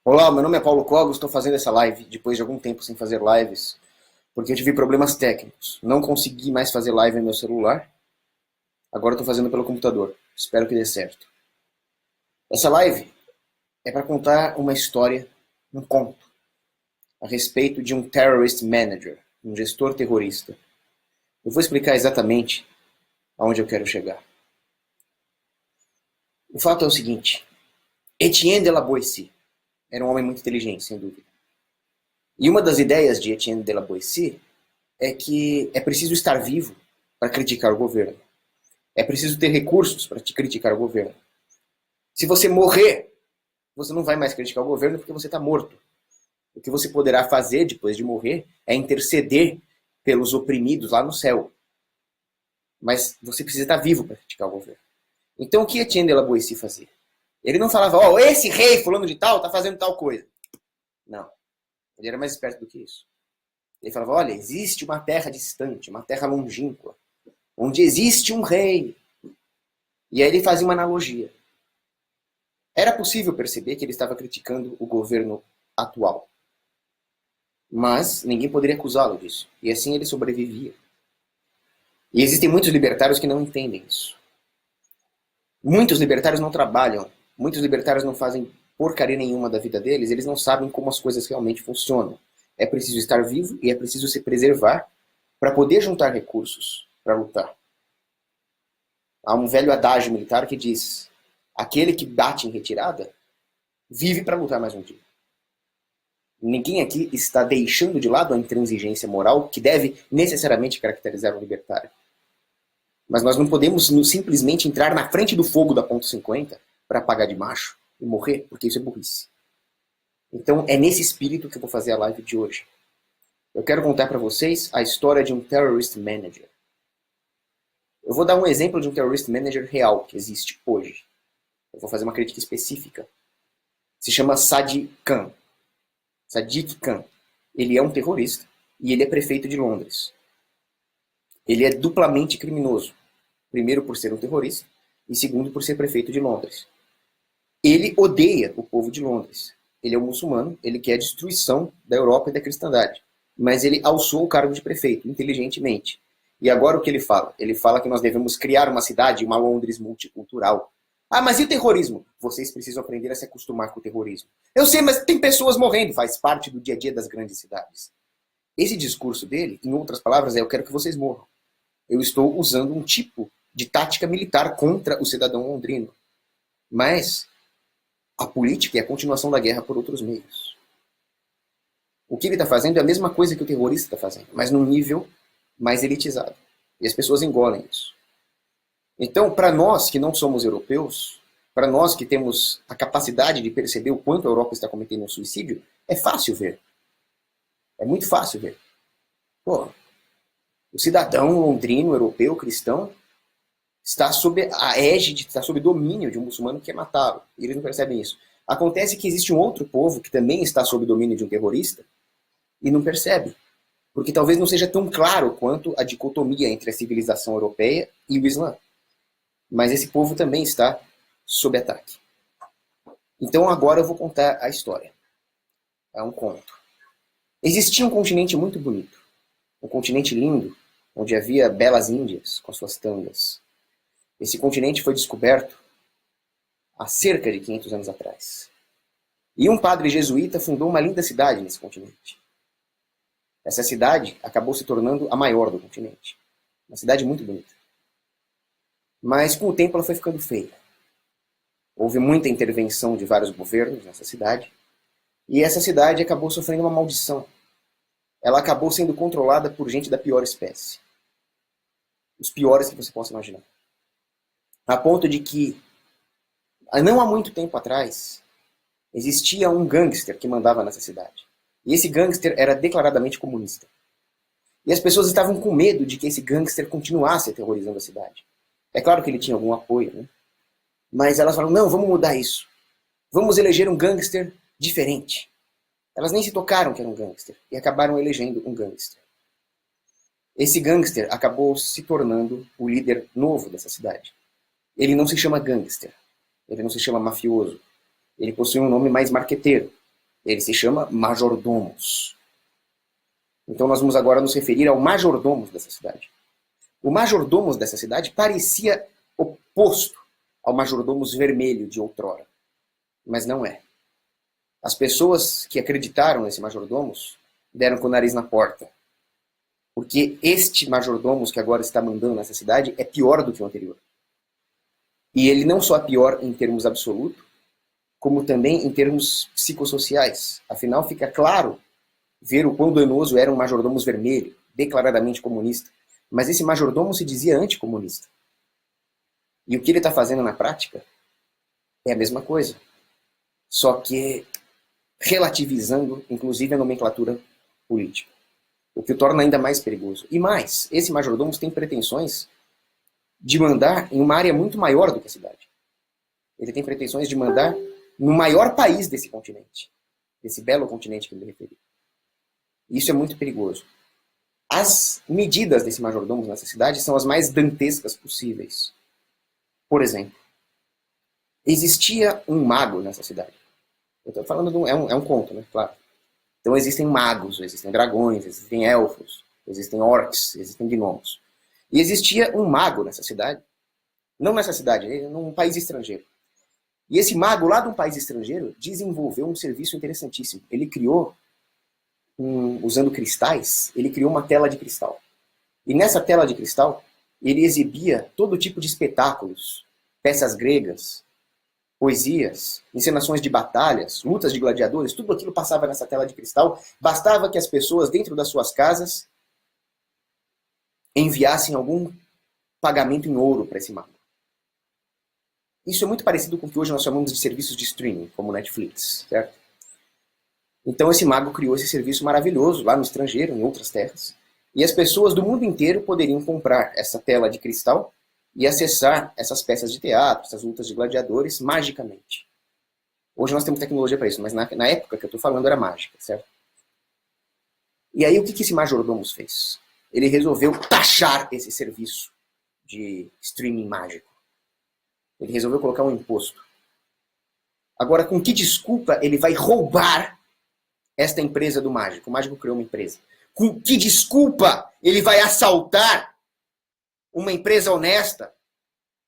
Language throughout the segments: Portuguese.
Olá, meu nome é Paulo Cogos, estou fazendo essa live depois de algum tempo sem fazer lives, porque eu tive problemas técnicos. Não consegui mais fazer live no meu celular, agora estou fazendo pelo computador. Espero que dê certo. Essa live é para contar uma história, um conto, a respeito de um terrorist manager, um gestor terrorista. Eu vou explicar exatamente aonde eu quero chegar. O fato é o seguinte: Etienne de la Boétie era um homem muito inteligente, sem dúvida. E uma das ideias de Etienne de la Boétie é que é preciso estar vivo para criticar o governo. É preciso ter recursos para te criticar o governo. Se você morrer, você não vai mais criticar o governo porque você está morto. O que você poderá fazer depois de morrer é interceder pelos oprimidos lá no céu. Mas você precisa estar vivo para criticar o governo. Então o que Etienne de la Boétie fazia? Ele não falava, ó, esse rei fulano de tal está fazendo tal coisa. Não. Ele era mais esperto do que isso. Ele falava, olha, existe uma terra distante, uma terra longínqua, onde existe um rei. E aí ele fazia uma analogia. Era possível perceber que ele estava criticando o governo atual. Mas ninguém poderia acusá-lo disso. E assim ele sobrevivia. E existem muitos libertários que não entendem isso. Muitos libertários não trabalham. Muitos libertários não fazem porcaria nenhuma da vida deles. Eles não sabem como as coisas realmente funcionam. É preciso estar vivo e é preciso se preservar para poder juntar recursos para lutar. Há um velho adágio militar que diz: aquele que bate em retirada vive para lutar mais um dia. Ninguém aqui está deixando de lado a intransigência moral que deve necessariamente caracterizar o libertário. Mas nós não podemos simplesmente entrar na frente do fogo da ponto .50 para apagar de macho e morrer, porque isso é burrice. Então é nesse espírito que eu vou fazer a live de hoje. Eu quero contar para vocês a história de um terrorist manager. Eu vou dar um exemplo de um terrorist manager real que existe hoje. Eu vou fazer uma crítica específica. Se chama Sadiq Khan. Sadiq Khan. Ele é um terrorista e ele é prefeito de Londres. Ele é duplamente criminoso. Primeiro por ser um terrorista e segundo por ser prefeito de Londres. Ele odeia o povo de Londres. Ele é um muçulmano, ele quer a destruição da Europa e da cristandade. Mas ele alçou o cargo de prefeito, inteligentemente. E agora o que ele fala? Ele fala que nós devemos criar uma cidade, uma Londres multicultural. Ah, mas e o terrorismo? Vocês precisam aprender a se acostumar com o terrorismo. Eu sei, mas tem pessoas morrendo, faz parte do dia a dia das grandes cidades. Esse discurso dele, em outras palavras, é: eu quero que vocês morram. Eu estou usando um tipo de tática militar contra o cidadão londrino. Mas a política é a continuação da guerra por outros meios. O que ele está fazendo é a mesma coisa que o terrorista está fazendo, mas num nível mais elitizado. E as pessoas engolem isso. Então, para nós que não somos europeus, para nós que temos a capacidade de perceber o quanto a Europa está cometendo um suicídio, é fácil ver. É muito fácil ver. Pô, o cidadão londrino, europeu, cristão, está sob a égide, está sob domínio de um muçulmano que quer matá-lo. E eles não percebem isso. Acontece que existe um outro povo que também está sob domínio de um terrorista e não percebe. Porque talvez não seja tão claro quanto a dicotomia entre a civilização europeia e o Islã. Mas esse povo também está sob ataque. Então agora eu vou contar a história. É um conto. Existia um continente muito bonito. Um continente lindo, onde havia belas índias com suas tangas. Esse continente foi descoberto há cerca de 500 anos atrás. E um padre jesuíta fundou uma linda cidade nesse continente. Essa cidade acabou se tornando a maior do continente. Uma cidade muito bonita. Mas com o tempo ela foi ficando feia. Houve muita intervenção de vários governos nessa cidade. E essa cidade acabou sofrendo uma maldição. Ela acabou sendo controlada por gente da pior espécie. Os piores que você possa imaginar. A ponto de que, não há muito tempo atrás, existia um gangster que mandava nessa cidade. E esse gangster era declaradamente comunista. E as pessoas estavam com medo de que esse gangster continuasse aterrorizando a cidade. É claro que ele tinha algum apoio, né? Mas elas falaram: não, vamos mudar isso. Vamos eleger um gangster diferente. Elas nem se tocaram que era um gangster. E acabaram elegendo um gangster. Esse gangster acabou se tornando o líder novo dessa cidade. Ele não se chama gangster. Ele não se chama mafioso. Ele possui um nome mais marqueteiro. Ele se chama majordomos. Então nós vamos agora nos referir ao majordomos dessa cidade. O majordomos dessa cidade parecia oposto ao majordomos vermelho de outrora, mas não é. As pessoas que acreditaram nesse majordomos deram com o nariz na porta, porque este majordomos que agora está mandando nessa cidade é pior do que o anterior. E ele não só é pior em termos absolutos, como também em termos psicossociais. Afinal, fica claro ver o quão danoso era um majordomos vermelho, declaradamente comunista. Mas esse majordomo se dizia anticomunista. E o que ele está fazendo na prática é a mesma coisa. Só que relativizando, inclusive, a nomenclatura política. O que o torna ainda mais perigoso. E mais, esse majordomo tem pretensões de mandar em uma área muito maior do que a cidade. Ele tem pretensões de mandar no maior país desse continente. Desse belo continente que ele me referi. Isso é muito perigoso. As medidas desse majordomo nessa cidade são as mais dantescas possíveis. Por exemplo, existia um mago nessa cidade. Eu estou falando de é um conto, né? Claro. Então existem magos, existem dragões, existem elfos, existem orcs, existem gnomos. E existia um mago nessa cidade. Não nessa cidade, num país estrangeiro. E esse mago, lá de um país estrangeiro, desenvolveu um serviço interessantíssimo. Ele criou, usando cristais, ele criou uma tela de cristal. E nessa tela de cristal, ele exibia todo tipo de espetáculos, peças gregas, poesias, encenações de batalhas, lutas de gladiadores, tudo aquilo passava nessa tela de cristal. Bastava que as pessoas dentro das suas casas enviassem algum pagamento em ouro para esse mago. Isso é muito parecido com o que hoje nós chamamos de serviços de streaming, como Netflix, certo? Então esse mago criou esse serviço maravilhoso lá no estrangeiro, em outras terras, e as pessoas do mundo inteiro poderiam comprar essa tela de cristal e acessar essas peças de teatro, essas lutas de gladiadores, magicamente. Hoje nós temos tecnologia para isso, mas na época que eu estou falando era mágica, certo? E aí o que esse majordomos fez? Ele resolveu taxar esse serviço de streaming mágico. Ele resolveu colocar um imposto. Agora, com que desculpa ele vai roubar esta empresa do mágico? O mágico criou uma empresa. Com que desculpa ele vai assaltar uma empresa honesta,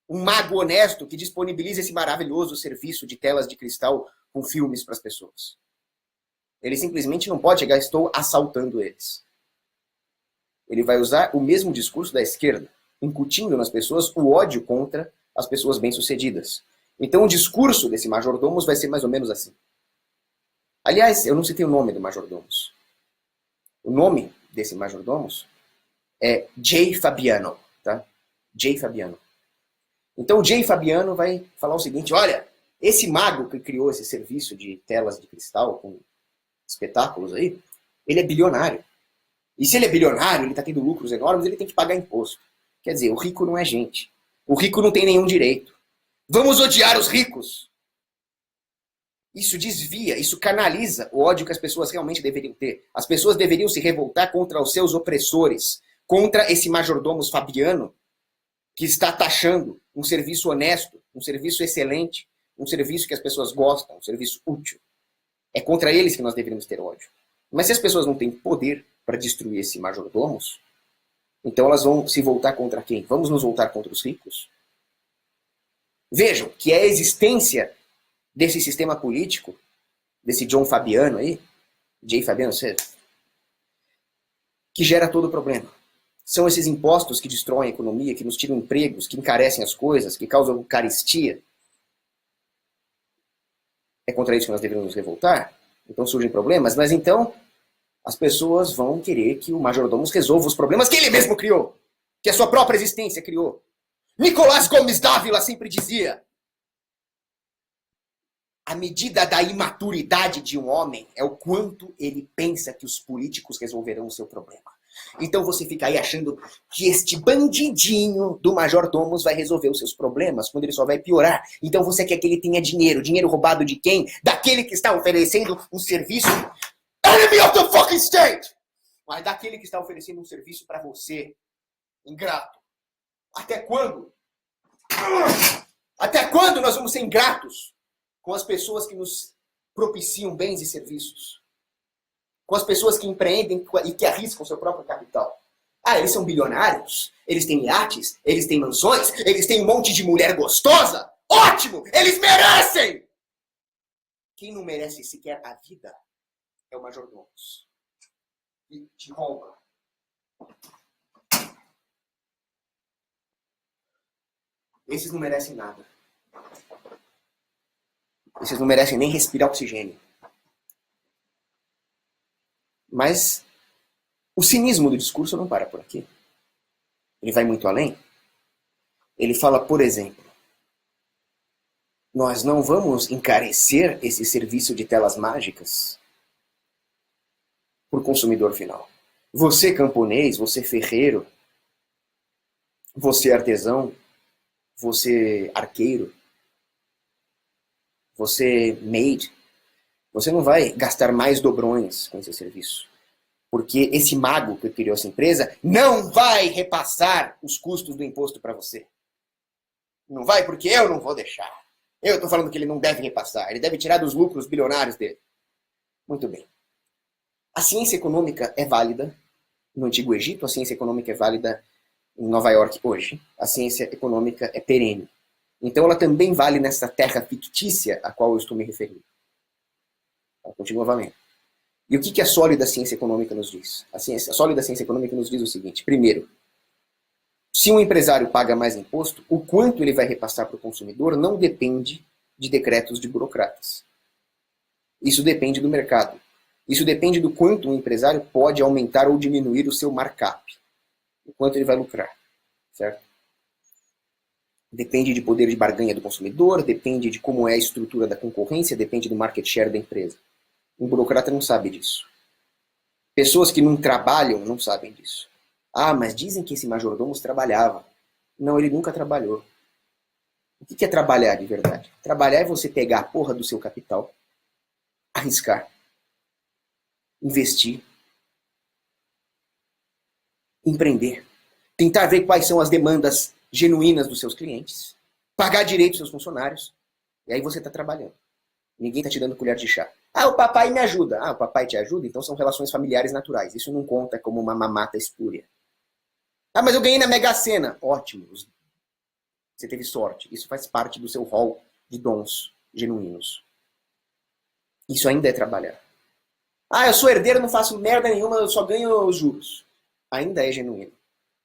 um mago honesto que disponibiliza esse maravilhoso serviço de telas de cristal com filmes para as pessoas? Ele simplesmente não pode chegar, estou assaltando eles. Ele vai usar o mesmo discurso da esquerda, incutindo nas pessoas o ódio contra as pessoas bem-sucedidas. Então o discurso desse majordomos vai ser mais ou menos assim. Aliás, eu não citei o nome do majordomos. O nome desse majordomos é Jay Fabiano, tá? Jay Fabiano. Então o Jay Fabiano vai falar o seguinte: olha, esse mago que criou esse serviço de telas de cristal com espetáculos aí, ele é bilionário. E se ele é bilionário, ele está tendo lucros enormes, ele tem que pagar imposto. Quer dizer, o rico não é gente. O rico não tem nenhum direito. Vamos odiar os ricos. Isso desvia, isso canaliza o ódio que as pessoas realmente deveriam ter. As pessoas deveriam se revoltar contra os seus opressores, contra esse majordomos Fabiano, que está taxando um serviço honesto, um serviço excelente, um serviço que as pessoas gostam, um serviço útil. É contra eles que nós deveríamos ter ódio. Mas se as pessoas não têm poder para destruir esse majordomos, então elas vão se voltar contra quem? Vamos nos voltar contra os ricos? Vejam que é a existência desse sistema político, desse John Fabiano aí, Jay Fabiano, que gera todo o problema. São esses impostos que destroem a economia, que nos tiram empregos, que encarecem as coisas, que causam carestia. É contra isso que nós deveríamos nos revoltar? Então surgem problemas, mas então as pessoas vão querer que o majordomos resolva os problemas que ele mesmo criou, que a sua própria existência criou. Nicolás Gomes Dávila sempre dizia: a medida da imaturidade de um homem é o quanto ele pensa que os políticos resolverão o seu problema. Então você fica aí achando que este bandidinho do majordomos vai resolver os seus problemas, quando ele só vai piorar. Então você quer que ele tenha dinheiro. Dinheiro roubado de quem? Daquele que está oferecendo um serviço enemy of the fucking state! Mas daquele que está oferecendo um serviço para você, ingrato. Até quando? Até quando nós vamos ser ingratos com as pessoas que nos propiciam bens e serviços? Com as pessoas que empreendem e que arriscam seu próprio capital? Ah, eles são bilionários? Eles têm iates? Eles têm mansões? Eles têm um monte de mulher gostosa? Ótimo! Eles merecem! Quem não merece sequer a vida é o majordomos. E te rouba. Esses não merecem nada. Esses não merecem nem respirar oxigênio. Mas o cinismo do discurso não para por aqui. Ele vai muito além. Ele fala, por exemplo, nós não vamos encarecer esse serviço de telas mágicas por consumidor final. Você camponês, você ferreiro, você artesão, você arqueiro, você maid, você não vai gastar mais dobrões com esse serviço. Porque esse mago que criou essa empresa não vai repassar os custos do imposto para você. Não vai porque eu não vou deixar. Eu estou falando que ele não deve repassar. Ele deve tirar dos lucros bilionários dele. Muito bem. A ciência econômica é válida no Antigo Egito. A ciência econômica é válida em Nova York hoje. A ciência econômica é perene. Então ela também vale nessa terra fictícia a qual eu estou me referindo. Ela continua valendo. E o que a sólida ciência econômica nos diz? A sólida ciência econômica nos diz o seguinte. Primeiro, se um empresário paga mais imposto, o quanto ele vai repassar para o consumidor não depende de decretos de burocratas. Isso depende do mercado. Isso depende do quanto um empresário pode aumentar ou diminuir o seu markup. O quanto ele vai lucrar. Certo? Depende de poder de barganha do consumidor, depende de como é a estrutura da concorrência, depende do market share da empresa. Um burocrata não sabe disso. Pessoas que não trabalham não sabem disso. Ah, mas dizem que esse majordomo trabalhava. Não, ele nunca trabalhou. O que é trabalhar de verdade? Trabalhar é você pegar a porra do seu capital, arriscar, investir, empreender, tentar ver quais são as demandas genuínas dos seus clientes, pagar direito aos seus funcionários, e aí você está trabalhando. Ninguém está te dando colher de chá. Ah, o papai me ajuda. Ah, o papai te ajuda? Então são relações familiares naturais. Isso não conta como uma mamata espúria. Ah, mas eu ganhei na Mega Sena. Ótimo. Você teve sorte. Isso faz parte do seu rol de dons genuínos. Isso ainda é trabalhar. Ah, eu sou herdeiro, não faço merda nenhuma, eu só ganho os juros. Ainda é genuíno.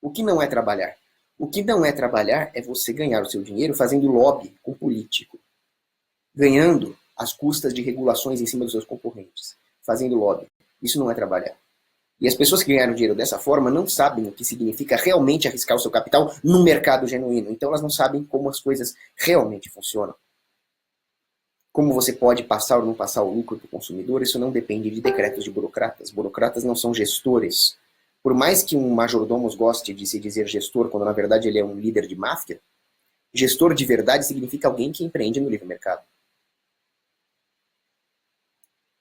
O que não é trabalhar? O que não é trabalhar é você ganhar o seu dinheiro fazendo lobby com político. Ganhando às custas de regulações em cima dos seus concorrentes. Fazendo lobby. Isso não é trabalhar. E as pessoas que ganharam dinheiro dessa forma não sabem o que significa realmente arriscar o seu capital num mercado genuíno. Então elas não sabem como as coisas realmente funcionam. Como você pode passar ou não passar o lucro para o consumidor, isso não depende de decretos de burocratas. Burocratas não são gestores. Por mais que um majordomo goste de se dizer gestor, quando na verdade ele é um líder de máfia, gestor de verdade significa alguém que empreende no livre mercado.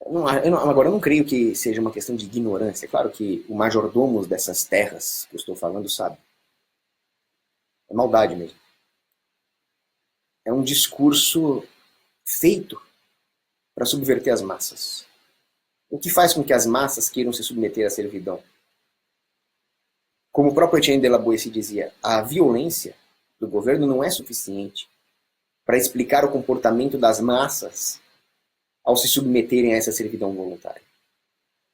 Agora, eu não creio que seja uma questão de ignorância. É claro que o majordomo dessas terras que eu estou falando sabe. É maldade mesmo. É um discurso feito para subverter as massas. O que faz com que as massas queiram se submeter à servidão? Como o próprio Etienne de la Boétie dizia, a violência do governo não é suficiente para explicar o comportamento das massas ao se submeterem a essa servidão voluntária.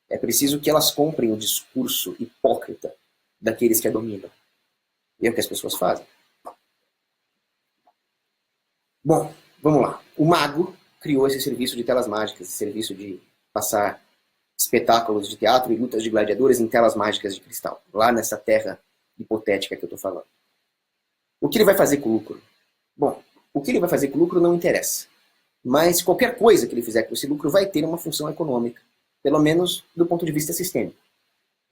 É preciso que elas comprem o discurso hipócrita daqueles que a dominam. E é o que as pessoas fazem. Bom, vamos lá. O mago criou esse serviço de telas mágicas, esse serviço de passar espetáculos de teatro e lutas de gladiadores em telas mágicas de cristal, lá nessa terra hipotética que eu estou falando. O que ele vai fazer com o lucro? Bom, o que ele vai fazer com o lucro não interessa. Mas qualquer coisa que ele fizer com esse lucro vai ter uma função econômica, pelo menos do ponto de vista sistêmico.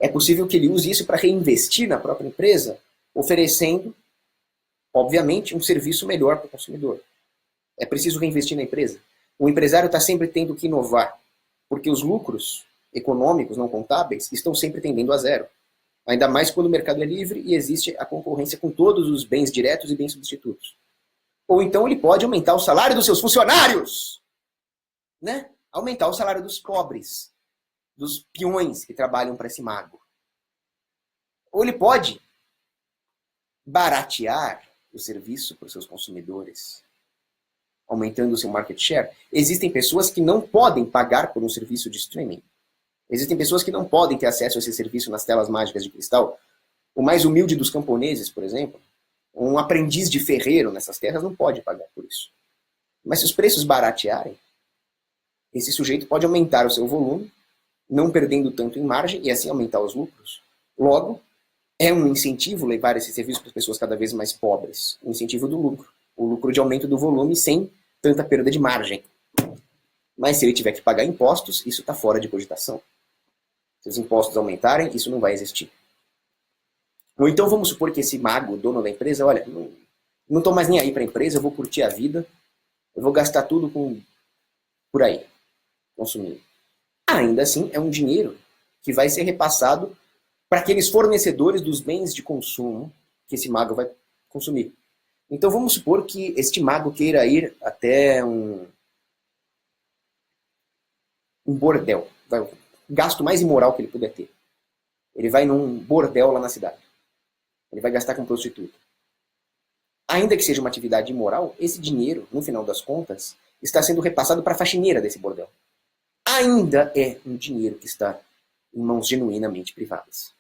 É possível que ele use isso para reinvestir na própria empresa, oferecendo, obviamente, um serviço melhor para o consumidor. É preciso reinvestir na empresa. O empresário está sempre tendo que inovar, porque os lucros econômicos não contábeis estão sempre tendendo a zero. Ainda mais quando o mercado é livre e existe a concorrência com todos os bens diretos e bens substitutos. Ou então ele pode aumentar o salário dos seus funcionários. Né? Aumentar o salário dos pobres, dos peões que trabalham para esse mago. Ou ele pode baratear o serviço para os seus consumidores, aumentando o seu market share. Existem pessoas que não podem pagar por um serviço de streaming. Existem pessoas que não podem ter acesso a esse serviço nas telas mágicas de cristal. O mais humilde dos camponeses, por exemplo, um aprendiz de ferreiro nessas terras não pode pagar por isso. Mas se os preços baratearem, esse sujeito pode aumentar o seu volume, não perdendo tanto em margem e assim aumentar os lucros. Logo, é um incentivo levar esse serviço para as pessoas cada vez mais pobres. Um incentivo do lucro. O lucro de aumento do volume sem tanta perda de margem. Mas se ele tiver que pagar impostos, isso está fora de cogitação. Se os impostos aumentarem, isso não vai existir. Ou então vamos supor que esse mago, dono da empresa, olha, não estou mais nem aí para a empresa, eu vou curtir a vida, eu vou gastar tudo por aí, consumindo. Ainda assim, é um dinheiro que vai ser repassado para aqueles fornecedores dos bens de consumo que esse mago vai consumir. Então vamos supor que este mago queira ir até um bordel, o gasto mais imoral que ele puder ter. Ele vai num bordel lá na cidade. Ele vai gastar com prostituta. Ainda que seja uma atividade imoral, esse dinheiro, no final das contas, está sendo repassado para a faxineira desse bordel. Ainda é um dinheiro que está em mãos genuinamente privadas.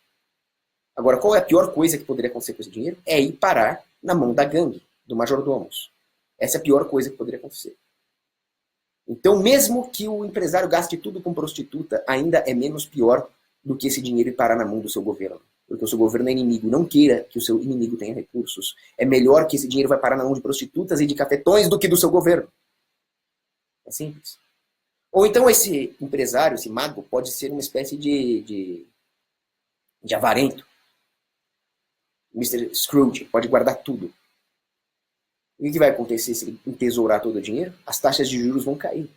Agora, qual é a pior coisa que poderia acontecer com esse dinheiro? É ir parar na mão da gangue, do majordomos. Essa é a pior coisa que poderia acontecer. Então, mesmo que o empresário gaste tudo com prostituta, ainda é menos pior do que esse dinheiro ir parar na mão do seu governo. Porque o seu governo é inimigo. Não queira que o seu inimigo tenha recursos. É melhor que esse dinheiro vai parar na mão de prostitutas e de cafetões do que do seu governo. É simples. Ou então esse empresário, esse mago, pode ser uma espécie de avarento. Mr. Scrooge pode guardar tudo. E o que vai acontecer se ele entesourar todo o dinheiro? As taxas de juros vão cair.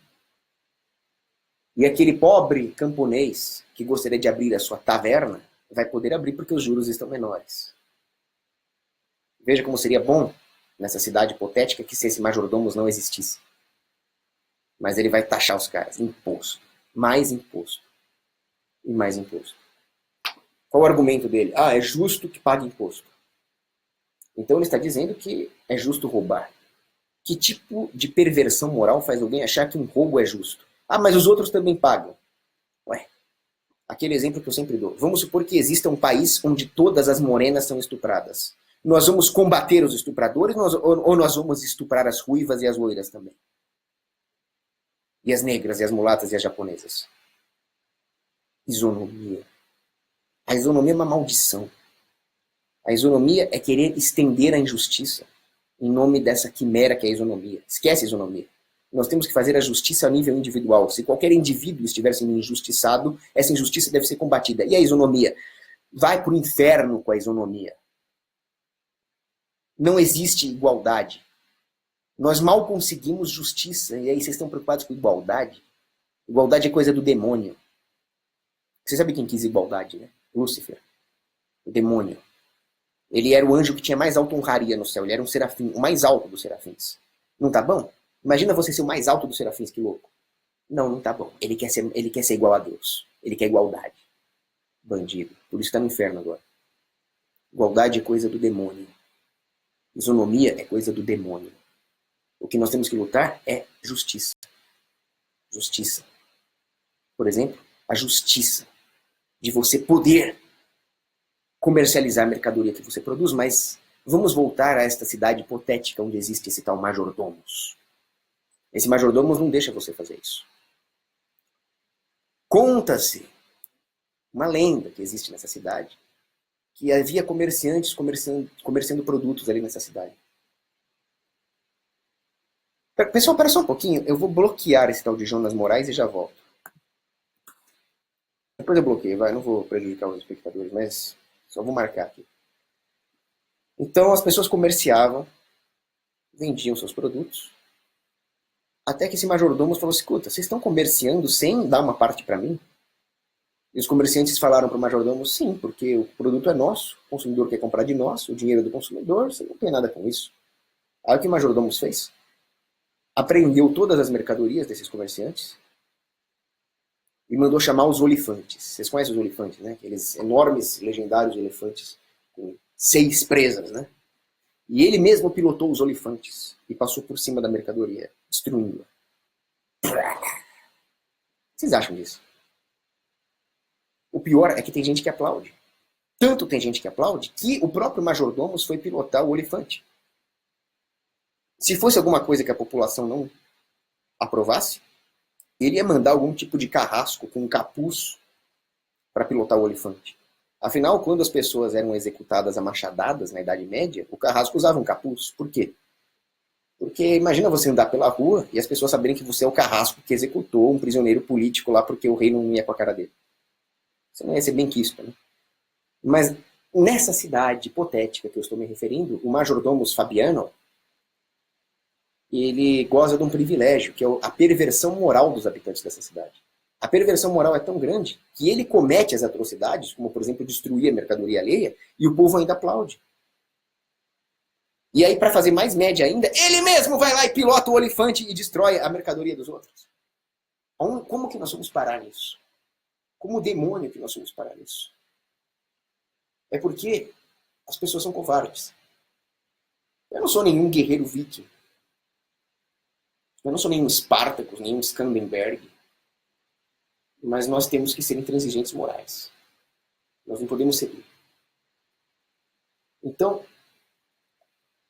E aquele pobre camponês que gostaria de abrir a sua taverna vai poder abrir porque os juros estão menores. Veja como seria bom nessa cidade hipotética que se esse majordomos não existisse. Mas ele vai taxar os caras. Imposto. Mais imposto. E mais imposto. Qual o argumento dele? Ah, é justo que pague imposto. Então ele está dizendo que é justo roubar. Que tipo de perversão moral faz alguém achar que um roubo é justo? Ah, mas os outros também pagam. Ué, aquele exemplo que eu sempre dou. Vamos supor que exista um país onde todas as morenas são estupradas. Nós vamos combater os estupradores ou nós vamos estuprar as ruivas e as loiras também? E as negras, e as mulatas, e as japonesas? Isonomia. A isonomia é uma maldição. A isonomia é querer estender a injustiça em nome dessa quimera que é a isonomia. Esquece a isonomia. Nós temos que fazer a justiça a nível individual. Se qualquer indivíduo estiver sendo injustiçado, essa injustiça deve ser combatida. E a isonomia? Vai para o inferno com a isonomia. Não existe igualdade. Nós mal conseguimos justiça. E aí vocês estão preocupados com igualdade? Igualdade é coisa do demônio. Você sabe quem quis igualdade, né? Lúcifer. O demônio. Ele era o anjo que tinha mais alta honraria no céu. Ele era um serafim, o mais alto dos serafins. Não tá bom? Imagina você ser o mais alto dos serafins, que louco. Não, não tá bom. Ele quer ser igual a Deus. Ele quer igualdade. Bandido. Por isso tá no inferno agora. Igualdade é coisa do demônio. Isonomia é coisa do demônio. O que nós temos que lutar é justiça. Justiça. Por exemplo, a justiça de você poder comercializar a mercadoria que você produz, mas vamos voltar a esta cidade hipotética onde existe esse tal majordomos. Esse majordomos não deixa você fazer isso. Conta-se uma lenda que existe nessa cidade, que havia comerciantes comerciando produtos ali nessa cidade. Pessoal, espera só um pouquinho, eu vou bloquear esse tal de Jonas Moraes e já volto. Depois eu bloqueio, não vou prejudicar os espectadores, mas só vou marcar aqui. Então as pessoas comerciavam, vendiam seus produtos, até que esse majordomo falou: escuta, vocês estão comerciando sem dar uma parte para mim? E os comerciantes falaram para o majordomo: sim, porque o produto é nosso, o consumidor quer comprar de nós, o dinheiro é do consumidor, você não tem nada com isso. Aí o que o majordomo fez? Apreendeu todas as mercadorias desses comerciantes e mandou chamar os olifantes. Vocês conhecem os olifantes, né? Aqueles enormes, legendários elefantes com 6 presas, né? E ele mesmo pilotou os olifantes e passou por cima da mercadoria, destruindo-a. O que vocês acham disso? O pior é que tem gente que aplaude. Tanto tem gente que aplaude que o próprio majordomo foi pilotar o olifante. Se fosse alguma coisa que a população não aprovasse, ele ia mandar algum tipo de carrasco com um capuz para pilotar o olifante. Afinal, quando as pessoas eram executadas a machadadas na Idade Média, o carrasco usava um capuz. Por quê? Porque imagina você andar pela rua e as pessoas saberem que você é o carrasco que executou um prisioneiro político lá porque o rei não ia com a cara dele. Você não ia ser bem quisto, né? Mas nessa cidade hipotética que eu estou me referindo, o majordomus Fabiano, ele goza de um privilégio, que é a perversão moral dos habitantes dessa cidade. A perversão moral é tão grande que ele comete as atrocidades, como por exemplo destruir a mercadoria alheia, e o povo ainda aplaude. E aí, para fazer mais média ainda, ele mesmo vai lá e pilota o olifante e destrói a mercadoria dos outros. Como que nós vamos parar nisso? Como demônio que nós vamos parar nisso? É porque as pessoas são covardes. Eu não sou nenhum guerreiro viking. Eu não sou nenhum Spartacus, nenhum Skandenberg. Mas nós temos que ser intransigentes morais. Nós não podemos ceder. Então,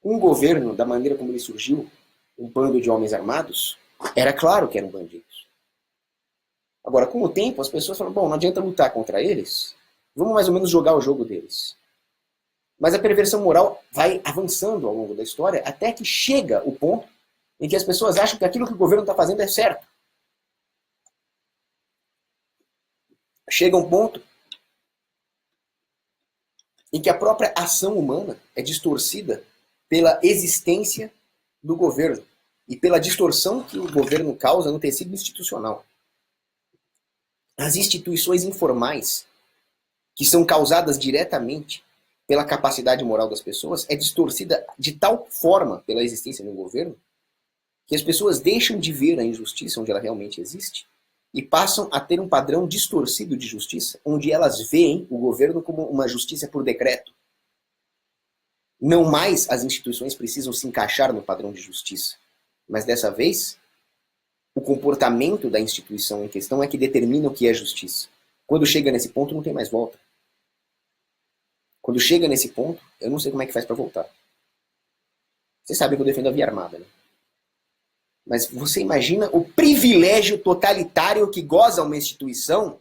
um governo, da maneira como ele surgiu, um bando de homens armados, era claro que eram bandidos. Agora, com o tempo, as pessoas falam, bom, não adianta lutar contra eles, vamos mais ou menos jogar o jogo deles. Mas a perversão moral vai avançando ao longo da história, até que chega o ponto em que as pessoas acham que aquilo que o governo está fazendo é certo. Chega um ponto em que a própria ação humana é distorcida pela existência do governo e pela distorção que o governo causa no tecido institucional. As instituições informais, que são causadas diretamente pela capacidade moral das pessoas, é distorcida de tal forma pela existência de um governo que as pessoas deixam de ver a injustiça onde ela realmente existe e passam a ter um padrão distorcido de justiça, onde elas veem o governo como uma justiça por decreto. Não mais as instituições precisam se encaixar no padrão de justiça, mas dessa vez, o comportamento da instituição em questão é que determina o que é justiça. Quando chega nesse ponto, não tem mais volta. Quando chega nesse ponto, eu não sei como é que faz para voltar. Você sabe que eu defendo a via armada, né? Mas você imagina o privilégio totalitário que goza uma instituição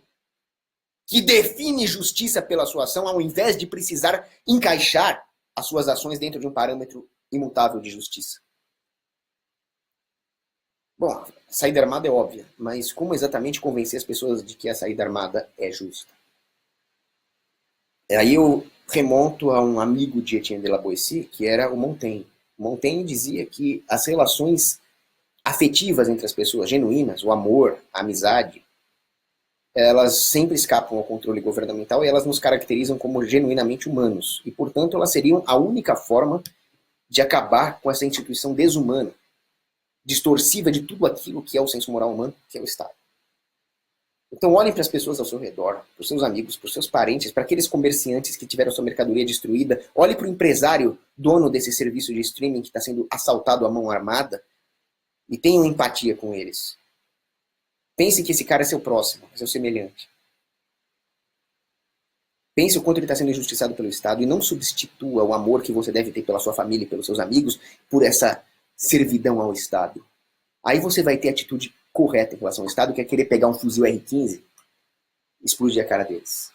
que define justiça pela sua ação ao invés de precisar encaixar as suas ações dentro de um parâmetro imutável de justiça. Bom, a saída armada é óbvia, mas como exatamente convencer as pessoas de que a saída armada é justa? Aí eu remonto a um amigo de Etienne de la Boétie, que era o Montaigne. Montaigne dizia que as relações afetivas entre as pessoas, genuínas, o amor, a amizade, elas sempre escapam ao controle governamental e elas nos caracterizam como genuinamente humanos. E, portanto, elas seriam a única forma de acabar com essa instituição desumana, distorsiva de tudo aquilo que é o senso moral humano, que é o Estado. Então olhem para as pessoas ao seu redor, para os seus amigos, para os seus parentes, para aqueles comerciantes que tiveram sua mercadoria destruída. Olhe para o empresário, dono desse serviço de streaming que está sendo assaltado à mão armada e tenham empatia com eles. Pense que esse cara é seu próximo, é seu semelhante. Pense o quanto ele está sendo injustiçado pelo Estado e não substitua o amor que você deve ter pela sua família e pelos seus amigos por essa servidão ao Estado. Aí você vai ter a atitude correta em relação ao Estado, que é querer pegar um fuzil R-15 e explodir a cara deles.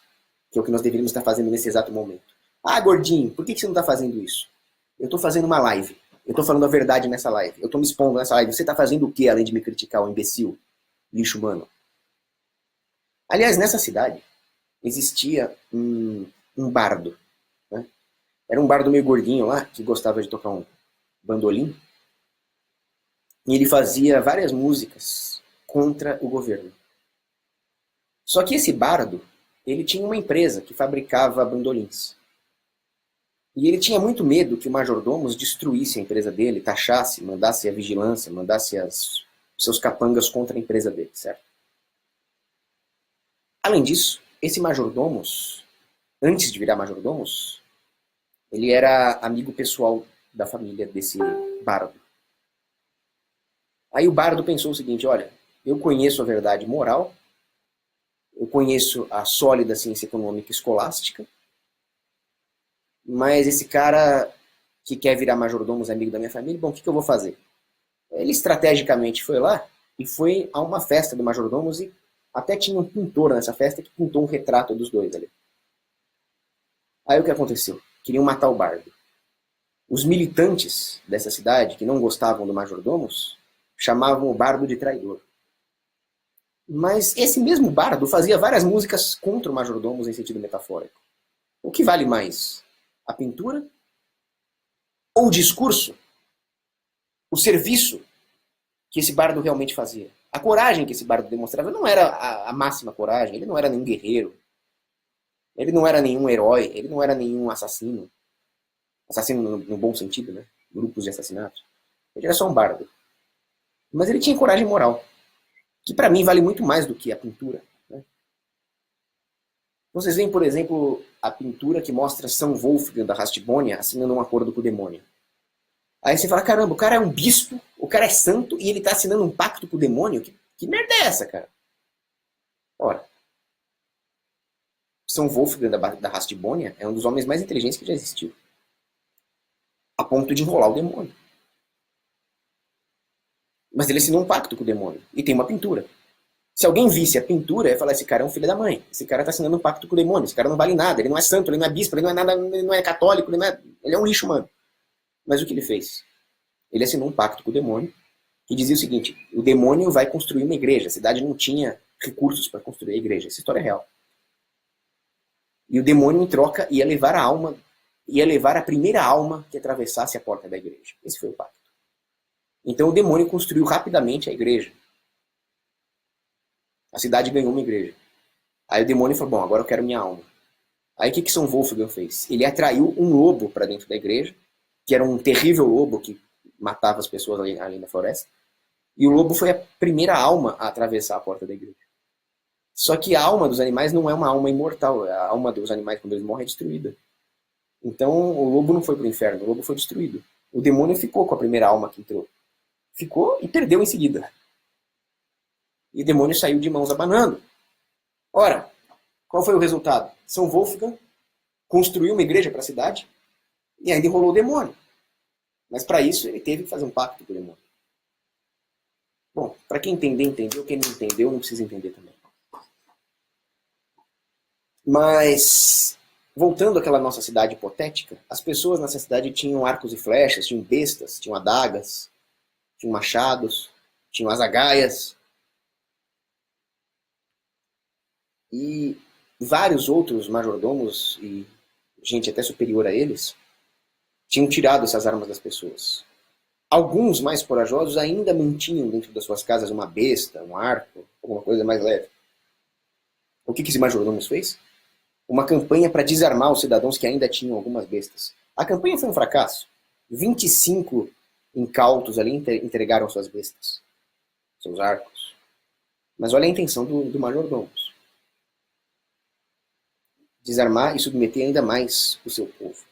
Que é o que nós deveríamos estar fazendo nesse exato momento. Ah, gordinho, por que você não está fazendo isso? Eu estou fazendo uma live. Eu estou falando a verdade nessa live. Eu estou me expondo nessa live. Você está fazendo o que além de me criticar, o imbecil? Lixo humano. Aliás, nessa cidade existia um bardo. Né? Era um bardo meio gordinho lá, que gostava de tocar um bandolim. E ele fazia várias músicas contra o governo. Só que esse bardo, ele tinha uma empresa que fabricava bandolins. E ele tinha muito medo que o majordomos destruísse a empresa dele, taxasse, mandasse a vigilância, mandasse seus capangas contra a empresa dele, certo? Além disso, esse majordomos, antes de virar majordomos, ele era amigo pessoal da família desse bardo. Aí o bardo pensou o seguinte, olha, eu conheço a verdade moral, eu conheço a sólida ciência econômica escolástica, mas esse cara que quer virar majordomos amigo da minha família, bom, o que eu vou fazer? Ele estrategicamente foi lá e foi a uma festa do majordomos e até tinha um pintor nessa festa que pintou um retrato dos dois ali. Aí o que aconteceu? Queriam matar o bardo. Os militantes dessa cidade, que não gostavam do majordomos, chamavam o bardo de traidor. Mas esse mesmo bardo fazia várias músicas contra o majordomos em sentido metafórico. O que vale mais? A pintura? Ou o discurso? O serviço que esse bardo realmente fazia? A coragem que esse bardo demonstrava não era a máxima coragem, ele não era nenhum guerreiro, ele não era nenhum herói, ele não era nenhum assassino. Assassino no bom sentido, né? Grupos de assassinatos. Ele era só um bardo. Mas ele tinha coragem moral, que para mim vale muito mais do que a pintura. Né? Vocês veem, por exemplo, a pintura que mostra São Wolfgang da Rastibônia assinando um acordo com o demônio. Aí você fala, caramba, o cara é um bispo, o cara é santo e ele tá assinando um pacto com o demônio? Que merda é essa, cara? Ora, São Wolfgang da Rastibônia é um dos homens mais inteligentes que já existiu. A ponto de enrolar o demônio. Mas ele assinou um pacto com o demônio. E tem uma pintura. Se alguém visse a pintura, ia falar, esse cara é um filho da mãe. Esse cara tá assinando um pacto com o demônio. Esse cara não vale nada. Ele não é santo, ele não é bispo, ele não é nada, ele não é católico, ele é um lixo humano. Mas o que ele fez? Ele assinou um pacto com o demônio que dizia o seguinte, o demônio vai construir uma igreja. A cidade não tinha recursos para construir a igreja. Essa história é real. E o demônio, em troca, ia levar a primeira alma que atravessasse a porta da igreja. Esse foi o pacto. Então o demônio construiu rapidamente a igreja. A cidade ganhou uma igreja. Aí o demônio falou, bom, agora eu quero minha alma. Aí o que São Wolfgang fez? Ele atraiu um lobo para dentro da igreja, que era um terrível lobo que matava as pessoas ali na floresta. E o lobo foi a primeira alma a atravessar a porta da igreja. Só que a alma dos animais não é uma alma imortal. A alma dos animais, quando eles morrem, é destruída. Então o lobo não foi para o inferno, o lobo foi destruído. O demônio ficou com a primeira alma que entrou. Ficou e perdeu em seguida. E o demônio saiu de mãos abanando. Ora, qual foi o resultado? São Wolfgang construiu uma igreja para a cidade e ainda enrolou o demônio. Mas para isso ele teve que fazer um pacto com o demônio. Bom, para quem entender, entendeu. Quem não entendeu, não precisa entender também. Mas, voltando àquela nossa cidade hipotética, as pessoas nessa cidade tinham arcos e flechas, tinham bestas, tinham adagas, tinham machados, tinham azagaias. E vários outros majordomos e gente até superior a eles tinham tirado essas armas das pessoas. Alguns mais corajosos ainda mantinham dentro das suas casas uma besta, um arco, alguma coisa mais leve. O que esse majordomos fez? Uma campanha para desarmar os cidadãos que ainda tinham algumas bestas. A campanha foi um fracasso. 25 incautos ali entregaram suas bestas, seus arcos. Mas olha a intenção do majordomos. Desarmar e submeter ainda mais o seu povo.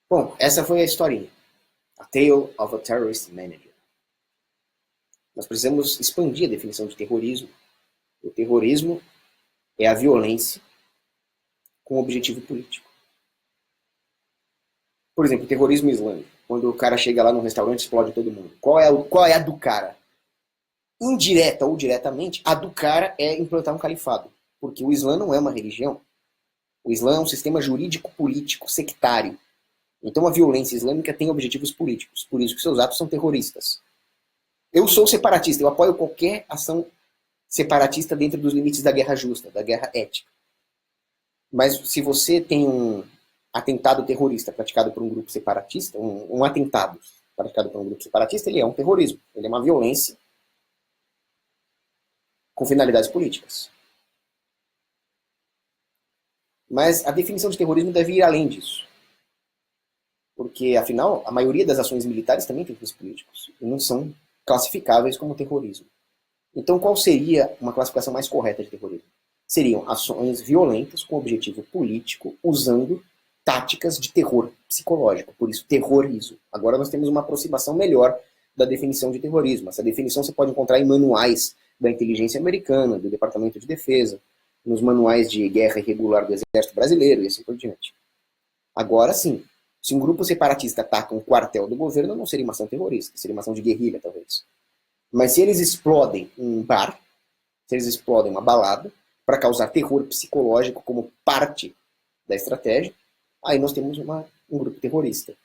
Bom, essa foi a historinha. A Tale of a Terrorist Manager. Nós precisamos expandir a definição de terrorismo. O terrorismo é a violência com objetivo político. Por exemplo, o terrorismo islâmico. Quando o cara chega lá no restaurante e explode todo mundo. Qual é a do cara? Indireta ou diretamente, a do cara é implantar um califado. Porque o Islã não é uma religião. O Islã é um sistema jurídico-político sectário. Então a violência islâmica tem objetivos políticos. Por isso que seus atos são terroristas. Eu sou separatista, eu apoio qualquer ação separatista dentro dos limites da guerra justa, da guerra ética. Mas se você tem um atentado terrorista praticado por um grupo separatista, um atentado praticado por um grupo separatista, ele é um terrorismo. Ele é uma violência com finalidades políticas. Mas a definição de terrorismo deve ir além disso. Porque, afinal, a maioria das ações militares também tem fins políticos. E não são classificáveis como terrorismo. Então, qual seria uma classificação mais correta de terrorismo? Seriam ações violentas com objetivo político, usando táticas de terror psicológico, por isso terrorismo. Agora nós temos uma aproximação melhor da definição de terrorismo. Essa definição você pode encontrar em manuais da inteligência americana, do Departamento de Defesa, nos manuais de guerra irregular do Exército Brasileiro e assim por diante. Agora sim, se um grupo separatista ataca um quartel do governo, não seria uma ação terrorista, seria uma ação de guerrilha, talvez. Mas se eles explodem um bar, se eles explodem uma balada, para causar terror psicológico como parte da estratégia, aí nós temos um grupo terrorista.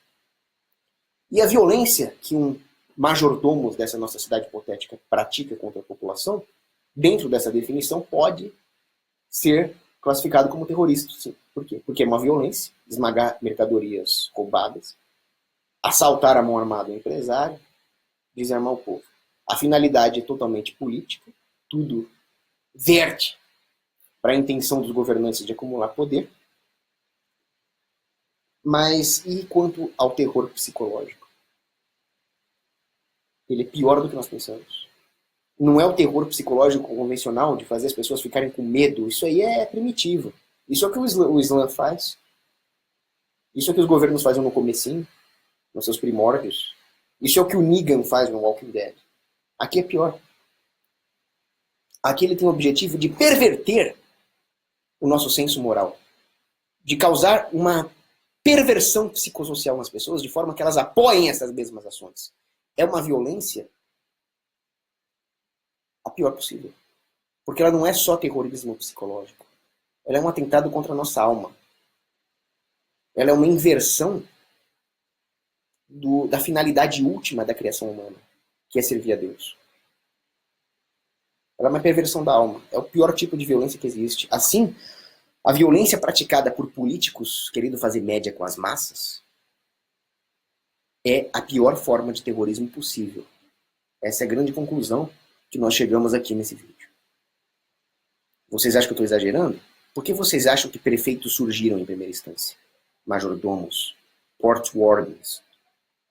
E a violência que um majordomo dessa nossa cidade hipotética pratica contra a população, dentro dessa definição, pode ser classificado como terrorista. Sim. Por quê? Porque é uma violência, esmagar mercadorias roubadas, assaltar a mão armada o empresário, desarmar o povo. A finalidade é totalmente política, tudo verte para a intenção dos governantes de acumular poder. Mas e quanto ao terror psicológico? Ele é pior do que nós pensamos. Não é o terror psicológico convencional de fazer as pessoas ficarem com medo. Isso aí é primitivo. Isso é o que o Islã faz. Isso é o que os governos fazem no comecinho, nos seus primórdios. Isso é o que o Negan faz no Walking Dead. Aqui é pior. Aqui ele tem o objetivo de perverter o nosso senso moral. De causar uma perversão psicossocial nas pessoas, de forma que elas apoiem essas mesmas ações. É uma violência a pior possível. Porque ela não é só terrorismo psicológico. Ela é um atentado contra a nossa alma. Ela é uma inversão da finalidade última da criação humana, que é servir a Deus. Ela é uma perversão da alma. É o pior tipo de violência que existe. Assim, a violência praticada por políticos querendo fazer média com as massas é a pior forma de terrorismo possível. Essa é a grande conclusão que nós chegamos aqui nesse vídeo. Vocês acham que eu estou exagerando? Por que vocês acham que prefeitos surgiram em primeira instância? Majordomos, port wardens.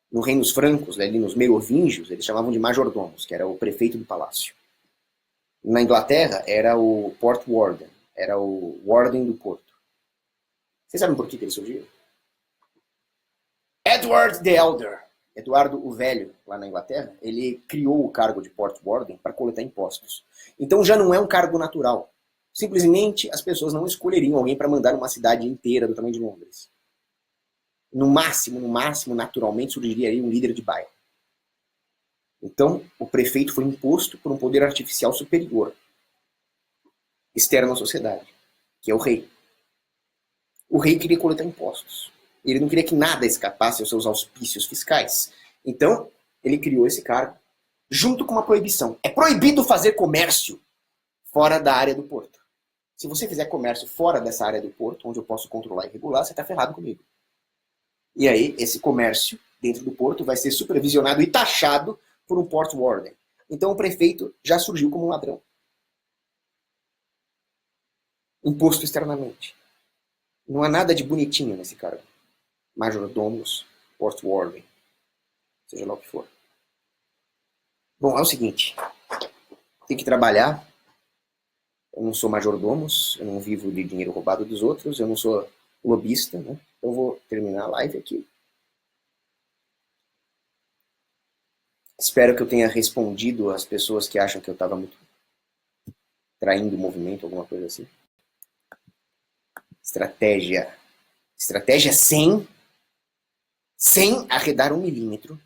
No Reinos Francos, ali nos Merovingios, eles chamavam de majordomos, que era o prefeito do palácio. Na Inglaterra, era o port warden, era o warden do porto. Vocês sabem por que eles surgiram? Edward the Elder, Eduardo o Velho, lá na Inglaterra, ele criou o cargo de port warden para coletar impostos. Então já não é um cargo natural. Simplesmente as pessoas não escolheriam alguém para mandar uma cidade inteira do tamanho de Londres. No máximo, naturalmente surgiria aí um líder de bairro. Então, o prefeito foi imposto por um poder artificial superior, externo à sociedade, que é o rei. O rei queria coletar impostos. Ele não queria que nada escapasse aos seus auspícios fiscais. Então, ele criou esse cargo, junto com uma proibição. É proibido fazer comércio fora da área do porto. Se você fizer comércio fora dessa área do porto, onde eu posso controlar e regular, você está ferrado comigo. E aí, esse comércio dentro do porto vai ser supervisionado e taxado por um port warden. Então o prefeito já surgiu como um ladrão. Imposto externamente. Não há nada de bonitinho nesse cargo. Majordomos, port warden, seja lá o que for. Bom, é o seguinte. Tem que trabalhar. Eu não sou majordomos, eu não vivo de dinheiro roubado dos outros, eu não sou lobista, né? Eu vou terminar a live aqui. Espero que eu tenha respondido às pessoas que acham que eu estava muito traindo o movimento, alguma coisa assim. Estratégia. Estratégia sem arredar 1 milímetro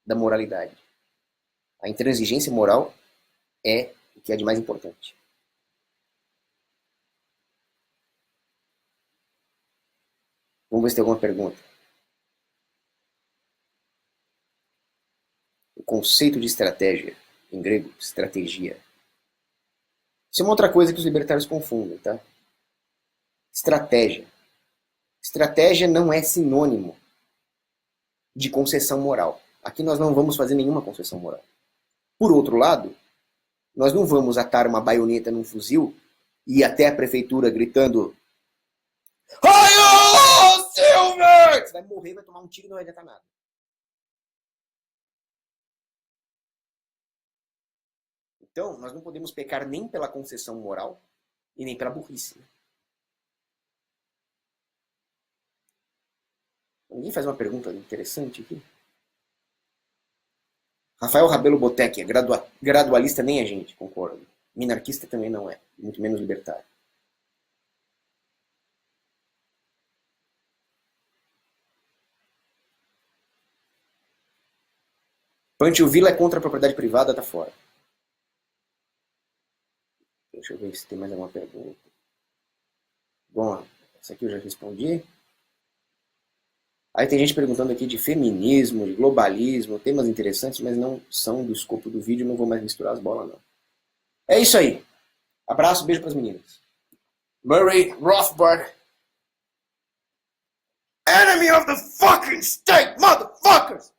da moralidade. A intransigência moral é o que é de mais importante. Vamos ver se tem alguma pergunta. O conceito de estratégia, em grego, estratégia. Isso é uma outra coisa que os libertários confundem, tá? Estratégia. Estratégia não é sinônimo de concessão moral. Aqui nós não vamos fazer nenhuma concessão moral. Por outro lado, nós não vamos atar uma baioneta num fuzil e ir até a prefeitura gritando: Raio Silver! Você vai morrer, vai tomar um tiro e não vai adiantar nada. Então, nós não podemos pecar nem pela concessão moral e nem pela burrice. Ninguém faz uma pergunta interessante aqui? Rafael Rabelo Botec, gradualista nem a gente, concordo. Minarquista também não é, muito menos libertário. Pantio Villa é contra a propriedade privada, tá fora. Deixa eu ver se tem mais alguma pergunta. Bom, essa aqui eu já respondi. Aí tem gente perguntando aqui de feminismo, de globalismo, temas interessantes, mas não são do escopo do vídeo, não vou mais misturar as bolas, não. É isso aí. Abraço, beijo pras meninas. Murray Rothbard. Enemy of the fucking state, motherfuckers!